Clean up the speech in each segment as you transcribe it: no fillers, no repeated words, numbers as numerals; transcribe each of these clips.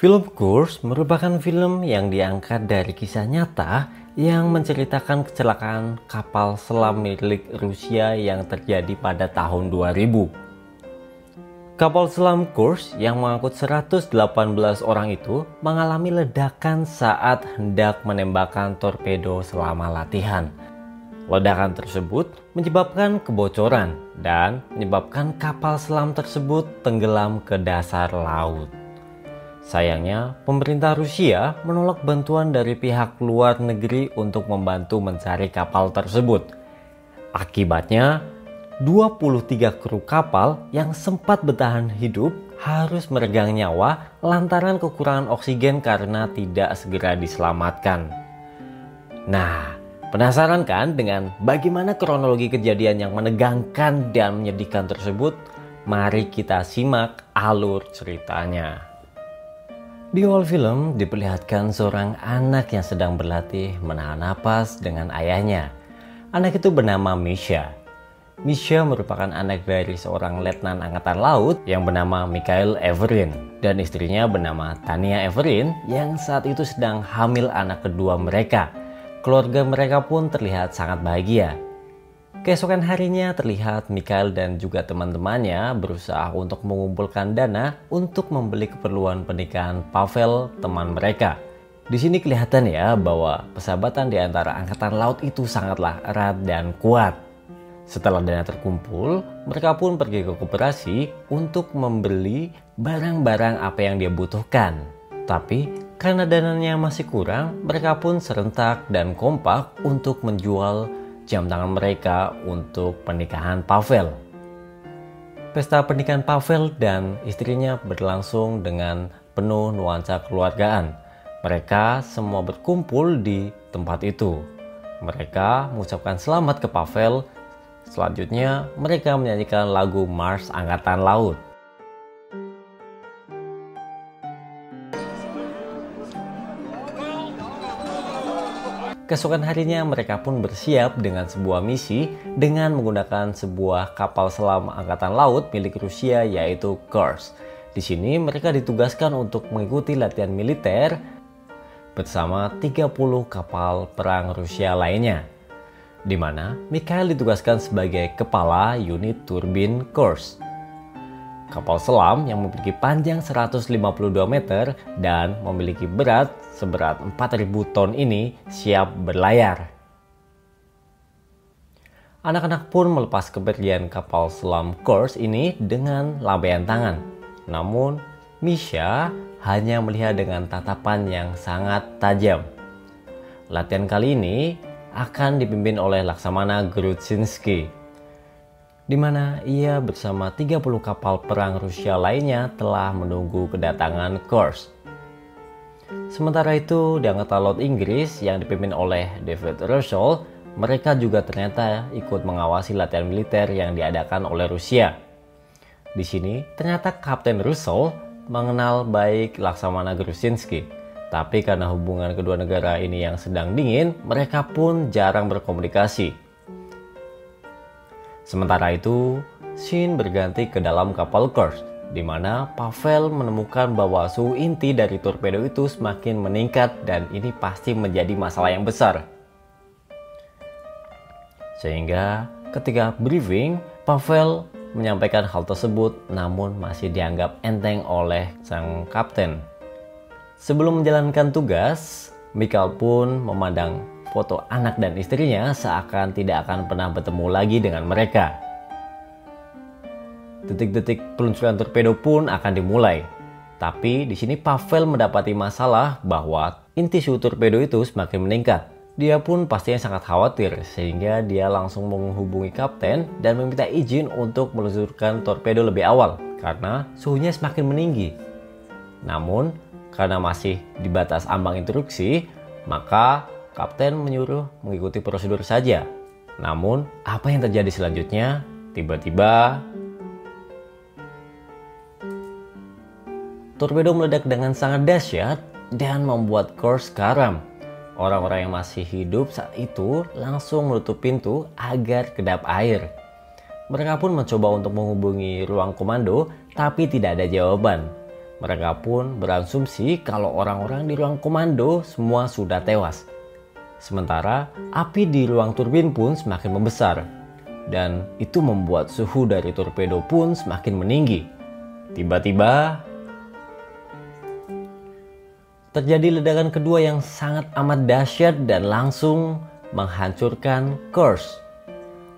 Film Kursk merupakan film yang diangkat dari kisah nyata yang menceritakan kecelakaan kapal selam milik Rusia yang terjadi pada tahun 2000. Kapal selam Kursk yang mengangkut 118 orang itu mengalami ledakan saat hendak menembakkan torpedo selama latihan. Ledakan tersebut menyebabkan kebocoran dan menyebabkan kapal selam tersebut tenggelam ke dasar laut. Sayangnya, pemerintah Rusia menolak bantuan dari pihak luar negeri untuk membantu mencari kapal tersebut. Akibatnya, 23 kru kapal yang sempat bertahan hidup harus meregang nyawa lantaran kekurangan oksigen karena tidak segera diselamatkan. Nah, penasaran kan dengan bagaimana kronologi kejadian yang menegangkan dan menyedihkan tersebut? Mari kita simak alur ceritanya. Di awal film diperlihatkan seorang anak yang sedang berlatih menahan napas dengan ayahnya. Anak itu bernama Misha. Misha merupakan anak dari seorang letnan angkatan laut yang bernama Mikhail Everin dan istrinya bernama Tania Everin yang saat itu sedang hamil anak kedua mereka. Keluarga mereka pun terlihat sangat bahagia. Keesokan harinya terlihat Mikhail dan juga teman-temannya berusaha untuk mengumpulkan dana untuk membeli keperluan pernikahan Pavel, teman mereka. Di sini kelihatan ya bahwa persahabatan di antara angkatan laut itu sangatlah erat dan kuat. Setelah dana terkumpul, mereka pun pergi ke koperasi untuk membeli barang-barang apa yang dia butuhkan. Tapi karena dananya masih kurang, mereka pun serentak dan kompak untuk menjual jam tangan mereka untuk pernikahan Pavel. Pesta pernikahan Pavel dan istrinya berlangsung dengan penuh nuansa keluargaan. Mereka semua berkumpul di tempat itu. Mereka mengucapkan selamat ke Pavel. Selanjutnya mereka menyanyikan lagu Mars Angkatan Laut. Keesokan harinya mereka pun bersiap dengan sebuah misi dengan menggunakan sebuah kapal selam angkatan laut milik Rusia yaitu Kursk. Di sini mereka ditugaskan untuk mengikuti latihan militer bersama 30 kapal perang Rusia lainnya, di mana Mikhail ditugaskan sebagai kepala unit turbin Kursk. Kapal selam yang memiliki panjang 152 meter dan memiliki berat seberat 4.000 ton ini siap berlayar. Anak-anak pun melepas kepergian kapal selam Kursk ini dengan lambaian tangan. Namun, Misha hanya melihat dengan tatapan yang sangat tajam. Latihan kali ini akan dipimpin oleh Laksamana Grudzinski, di mana ia bersama 30 kapal perang Rusia lainnya telah menunggu kedatangan Kursk. Sementara itu, di angkatan laut Inggris yang dipimpin oleh David Russell, mereka juga ternyata ikut mengawasi latihan militer yang diadakan oleh Rusia. Di sini, ternyata Kapten Russell mengenal baik Laksamana Grudzinski. Tapi karena hubungan kedua negara ini yang sedang dingin, mereka pun jarang berkomunikasi. Sementara itu, Shin berganti ke dalam kapal Kursk, di mana Pavel menemukan bahwa suhu inti dari torpedo itu semakin meningkat dan ini pasti menjadi masalah yang besar. Sehingga ketika briefing, Pavel menyampaikan hal tersebut namun masih dianggap enteng oleh sang kapten. Sebelum menjalankan tugas, Mikhail pun memandang foto anak dan istrinya seakan tidak akan pernah bertemu lagi dengan mereka. Detik-detik peluncuran torpedo pun akan dimulai. Tapi di sini Pavel mendapati masalah bahwa inti suhu torpedo itu semakin meningkat. Dia pun pastinya sangat khawatir sehingga dia langsung menghubungi kapten dan meminta izin untuk meluncurkan torpedo lebih awal karena suhunya semakin meninggi. Namun karena masih di batas ambang instruksi, maka kapten menyuruh mengikuti prosedur saja. Namun apa yang terjadi selanjutnya? Tiba-tiba torpedo meledak dengan sangat dahsyat dan membuat Kursk karam. Orang-orang yang masih hidup saat itu langsung menutup pintu agar kedap air. Mereka pun mencoba untuk menghubungi ruang komando, tapi tidak ada jawaban. Mereka pun berasumsi kalau orang-orang di ruang komando semua sudah tewas. Sementara api di ruang turbin pun semakin membesar, dan itu membuat suhu dari torpedo pun semakin meninggi. Tiba-tiba terjadi ledakan kedua yang sangat amat dahsyat dan langsung menghancurkan Kursk.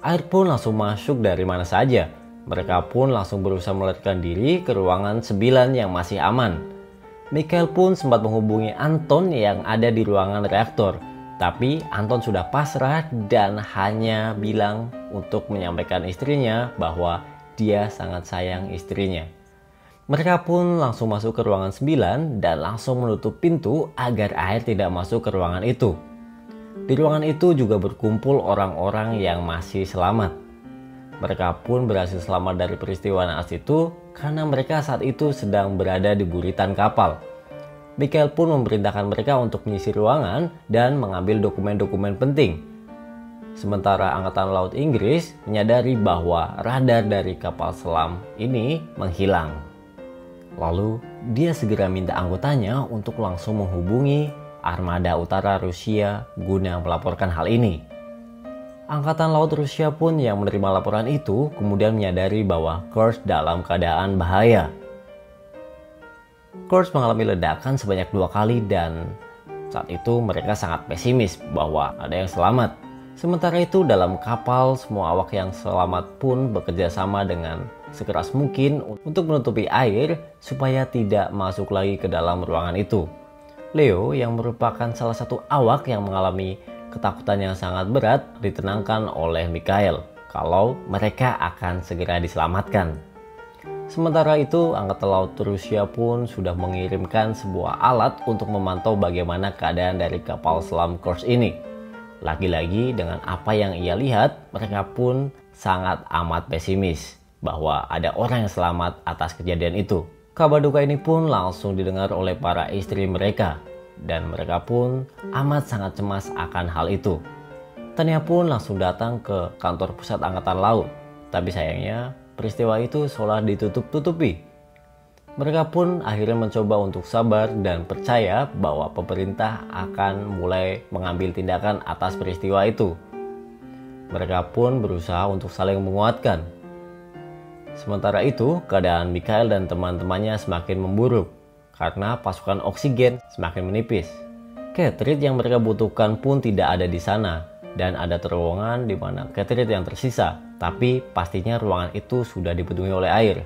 Air pun langsung masuk dari mana saja. Mereka pun langsung berusaha melarikan diri ke ruangan 9 yang masih aman. Mikhail pun sempat menghubungi Anton yang ada di ruangan reaktor. Tapi Anton sudah pasrah dan hanya bilang untuk menyampaikan istrinya bahwa dia sangat sayang istrinya. Mereka pun langsung masuk ke ruangan 9 dan langsung menutup pintu agar air tidak masuk ke ruangan itu. Di ruangan itu juga berkumpul orang-orang yang masih selamat. Mereka pun berhasil selamat dari peristiwa naas itu karena mereka saat itu sedang berada di buritan kapal. Mikhail pun memerintahkan mereka untuk menyisir ruangan dan mengambil dokumen-dokumen penting. Sementara Angkatan Laut Inggris menyadari bahwa radar dari kapal selam ini menghilang. Lalu dia segera minta anggotanya untuk langsung menghubungi armada utara Rusia guna melaporkan hal ini. Angkatan Laut Rusia pun yang menerima laporan itu kemudian menyadari bahwa Kursk dalam keadaan bahaya. Kursk mengalami ledakan sebanyak 2 kali dan saat itu mereka sangat pesimis bahwa ada yang selamat. Sementara itu dalam kapal semua awak yang selamat pun bekerja sama dengan sekeras mungkin untuk menutupi air supaya tidak masuk lagi ke dalam ruangan itu. Leo yang merupakan salah satu awak yang mengalami ketakutan yang sangat berat ditenangkan oleh Mikhail kalau mereka akan segera diselamatkan. Sementara itu, Angkatan Laut Rusia pun sudah mengirimkan sebuah alat untuk memantau bagaimana keadaan dari kapal selam Kursk ini. Lagi-lagi dengan apa yang ia lihat, mereka pun sangat amat pesimis bahwa ada orang yang selamat atas kejadian itu. Kabar duka ini pun langsung didengar oleh para istri mereka. Dan mereka pun amat sangat cemas akan hal itu. Tania pun langsung datang ke kantor pusat Angkatan Laut. Tapi sayangnya peristiwa itu seolah ditutup-tutupi. Mereka pun akhirnya mencoba untuk sabar dan percaya bahwa pemerintah akan mulai mengambil tindakan atas peristiwa itu. Mereka pun berusaha untuk saling menguatkan. Sementara itu keadaan Mikhail dan teman-temannya semakin memburuk karena pasukan oksigen semakin menipis. Catherine yang mereka butuhkan pun tidak ada di sana dan ada terowongan di mana Catherine yang tersisa, tapi pastinya ruangan itu sudah dipenuhi oleh air.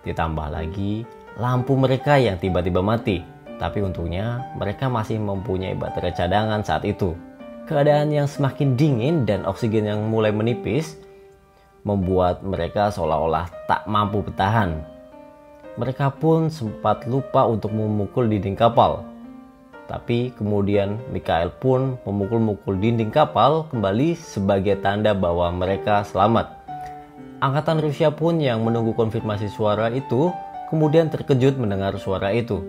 Ditambah lagi lampu mereka yang tiba-tiba mati, tapi untungnya mereka masih mempunyai baterai cadangan saat itu. Keadaan yang semakin dingin dan oksigen yang mulai menipis membuat mereka seolah-olah tak mampu bertahan. Mereka pun sempat lupa untuk memukul dinding kapal. Tapi kemudian Mikhail pun memukul-mukul dinding kapal kembali sebagai tanda bahwa mereka selamat. Angkatan Rusia pun yang menunggu konfirmasi suara itu kemudian terkejut mendengar suara itu.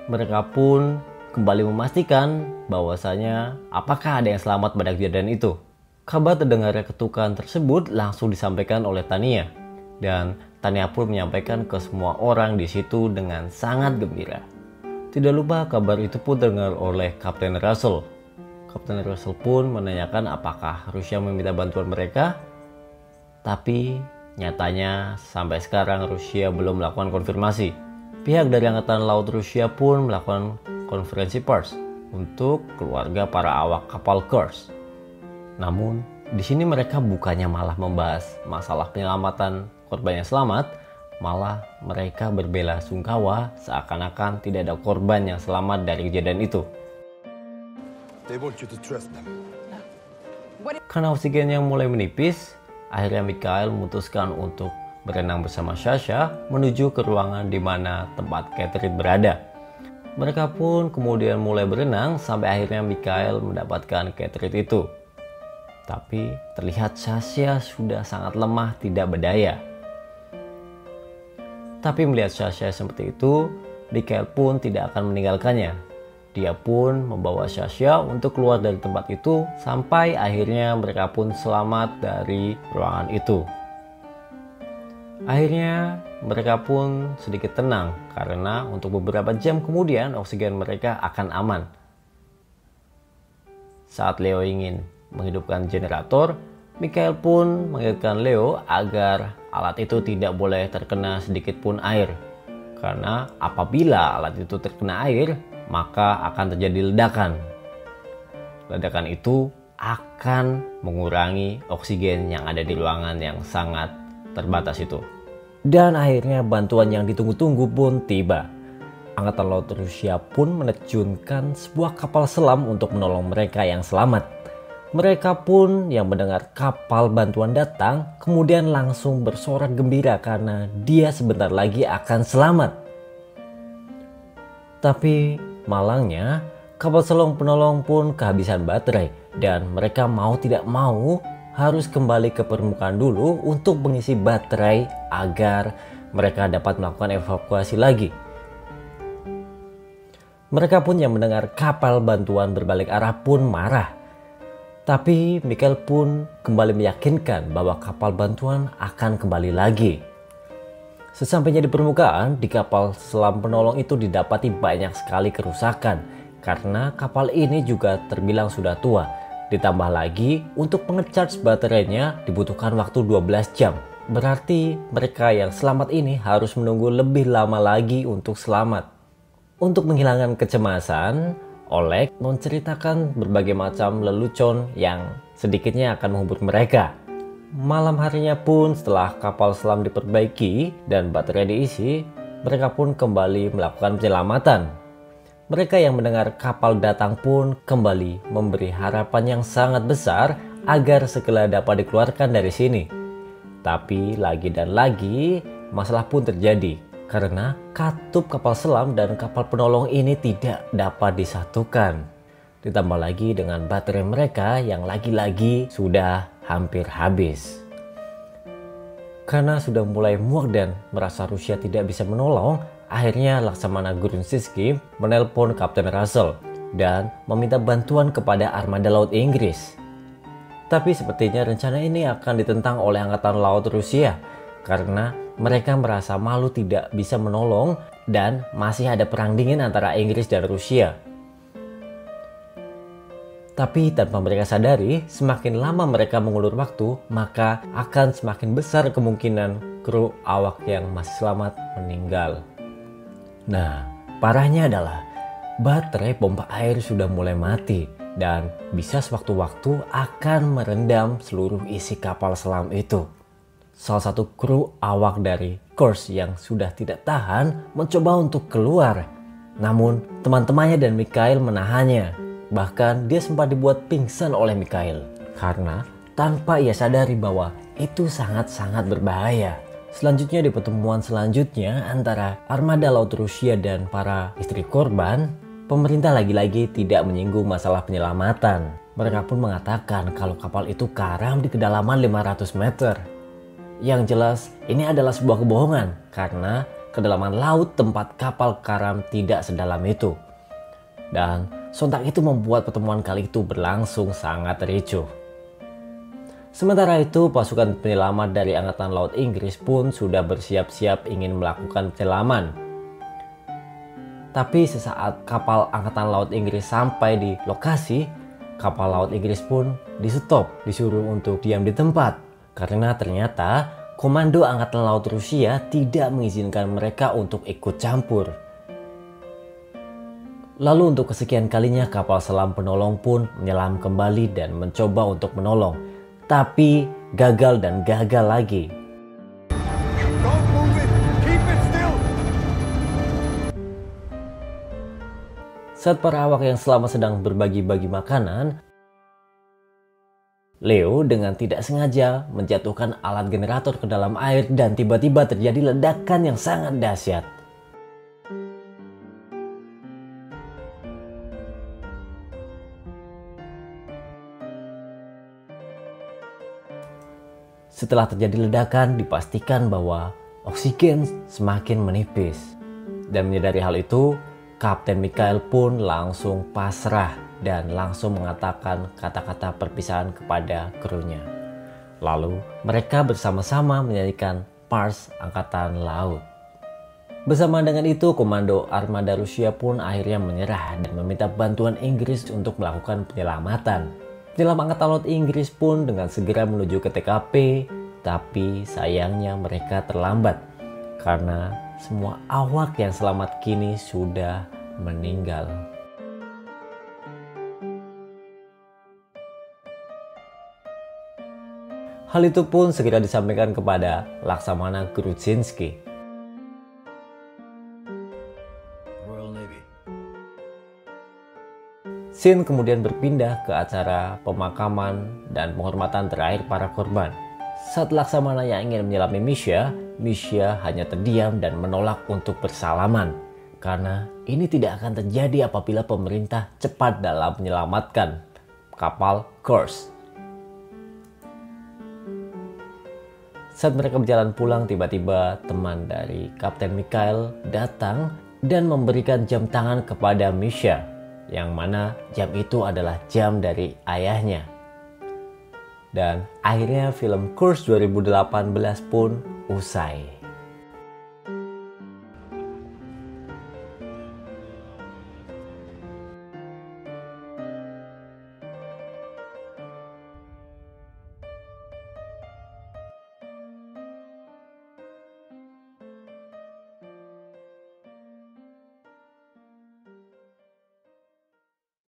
Mereka pun kembali memastikan bahwasanya apakah ada yang selamat pada kejadian itu. Kabar terdengarnya ketukan tersebut langsung disampaikan oleh Tania. Dan Tania pun menyampaikan ke semua orang di situ dengan sangat gembira. Tidak lupa kabar itu pun terdengar oleh Kapten Russell. Kapten Russell pun menanyakan apakah Rusia meminta bantuan mereka. Tapi nyatanya sampai sekarang Rusia belum melakukan konfirmasi. Pihak dari Angkatan Laut Rusia pun melakukan konferensi pers untuk keluarga para awak kapal Kursk. Namun di sini mereka bukannya malah membahas masalah penyelamatan korban yang selamat, malah mereka berbela-sungkawa seakan-akan tidak ada korban yang selamat dari kejadian itu. Karena oksigen yang mulai menipis, akhirnya Mikhail memutuskan untuk berenang bersama Sasha menuju ke ruangan di mana tempat Catherine berada. Mereka pun kemudian mulai berenang sampai akhirnya Mikhail mendapatkan Catherine itu. Tapi terlihat Sasha sudah sangat lemah tidak berdaya. Tapi melihat Sasha seperti itu, Mikhail pun tidak akan meninggalkannya. Dia pun membawa Sasha untuk keluar dari tempat itu sampai akhirnya mereka pun selamat dari ruangan itu. Akhirnya mereka pun sedikit tenang karena untuk beberapa jam kemudian oksigen mereka akan aman. Saat Leo ingin menghidupkan generator, Michael pun mengingatkan Leo agar alat itu tidak boleh terkena sedikit pun air. Karena apabila alat itu terkena air, maka akan terjadi ledakan. Ledakan itu akan mengurangi oksigen yang ada di ruangan yang sangat terbatas itu. Dan akhirnya bantuan yang ditunggu-tunggu pun tiba. Angkatan Laut Rusia pun menerjunkan sebuah kapal selam untuk menolong mereka yang selamat. Mereka pun yang mendengar kapal bantuan datang kemudian langsung bersorak gembira karena dia sebentar lagi akan selamat. Tapi malangnya kapal selam penolong pun kehabisan baterai dan mereka mau tidak mau harus kembali ke permukaan dulu untuk mengisi baterai agar mereka dapat melakukan evakuasi lagi. Mereka pun yang mendengar kapal bantuan berbalik arah pun marah. Tapi Michael pun kembali meyakinkan bahwa kapal bantuan akan kembali lagi. Sesampainya di permukaan, di kapal selam penolong itu didapati banyak sekali kerusakan karena kapal ini juga terbilang sudah tua. Ditambah lagi untuk mengecharge baterainya dibutuhkan waktu 12 jam. Berarti mereka yang selamat ini harus menunggu lebih lama lagi untuk selamat. Untuk menghilangkan kecemasan, Oleg menceritakan berbagai macam lelucon yang sedikitnya akan menghibur mereka. Malam harinya pun setelah kapal selam diperbaiki dan baterai diisi, mereka pun kembali melakukan penyelamatan. Mereka yang mendengar kapal datang pun kembali memberi harapan yang sangat besar agar segera dapat dikeluarkan dari sini. Tapi lagi dan lagi masalah pun terjadi karena katup kapal selam dan kapal penolong ini tidak dapat disatukan. Ditambah lagi dengan baterai mereka yang lagi-lagi sudah hampir habis. Karena sudah mulai muak dan merasa Rusia tidak bisa menolong, akhirnya Laksamana Grunszewski menelpon Kapten Russell dan meminta bantuan kepada armada laut Inggris. Tapi sepertinya rencana ini akan ditentang oleh Angkatan Laut Rusia karena mereka merasa malu tidak bisa menolong dan masih ada perang dingin antara Inggris dan Rusia. Tapi tanpa mereka sadari, semakin lama mereka mengulur waktu, maka akan semakin besar kemungkinan kru awak yang masih selamat meninggal. Nah, parahnya adalah baterai pompa air sudah mulai mati dan bisa sewaktu-waktu akan merendam seluruh isi kapal selam itu. Salah satu kru awak dari Kursk yang sudah tidak tahan mencoba untuk keluar. Namun teman-temannya dan Mikhail menahannya. Bahkan dia sempat dibuat pingsan oleh Mikhail karena tanpa ia sadari bahwa itu sangat-sangat berbahaya. Selanjutnya di pertemuan selanjutnya antara armada laut Rusia dan para istri korban, pemerintah lagi-lagi tidak menyinggung masalah penyelamatan. Mereka pun mengatakan kalau kapal itu karam di kedalaman 500 meter. Yang jelas ini adalah sebuah kebohongan karena kedalaman laut tempat kapal karam tidak sedalam itu. Dan sontak itu membuat pertemuan kali itu berlangsung sangat ricuh. Sementara itu pasukan penyelamat dari Angkatan Laut Inggris pun sudah bersiap-siap ingin melakukan penyelaman. Tapi sesaat kapal Angkatan Laut Inggris sampai di lokasi, kapal Laut Inggris pun di-stop, disuruh untuk diam di tempat. Karena ternyata komando Angkatan Laut Rusia tidak mengizinkan mereka untuk ikut campur. Lalu untuk kesekian kalinya kapal selam penolong pun menyelam kembali dan mencoba untuk menolong. Tapi gagal dan gagal lagi. Saat para awak yang selamat sedang berbagi-bagi makanan, Leo dengan tidak sengaja menjatuhkan alat generator ke dalam air dan tiba-tiba terjadi ledakan yang sangat dahsyat. Setelah terjadi ledakan, dipastikan bahwa oksigen semakin menipis. Dan menyadari hal itu, Kapten Mikhail pun langsung pasrah dan langsung mengatakan kata-kata perpisahan kepada krunya. Lalu mereka bersama-sama menyanyikan Pars Angkatan Laut. Bersama dengan itu, komando armada Rusia pun akhirnya menyerah dan meminta bantuan Inggris untuk melakukan penyelamatan. Penyelam Angkatan Laut Inggris pun dengan segera menuju ke TKP, tapi sayangnya mereka terlambat karena semua awak yang selamat kini sudah meninggal. Hal itu pun segera disampaikan kepada Laksamana Grudzinski. Scene kemudian berpindah ke acara pemakaman dan penghormatan terakhir para korban. Saat Laksamana yang ingin menyelami Misha hanya terdiam dan menolak untuk bersalaman. Karena ini tidak akan terjadi apabila pemerintah cepat dalam menyelamatkan kapal Kursk. Saat mereka berjalan pulang, tiba-tiba teman dari Kapten Mikhail datang dan memberikan jam tangan kepada Misha, yang mana jam itu adalah jam dari ayahnya. Dan akhirnya film Kursk 2018 pun usai.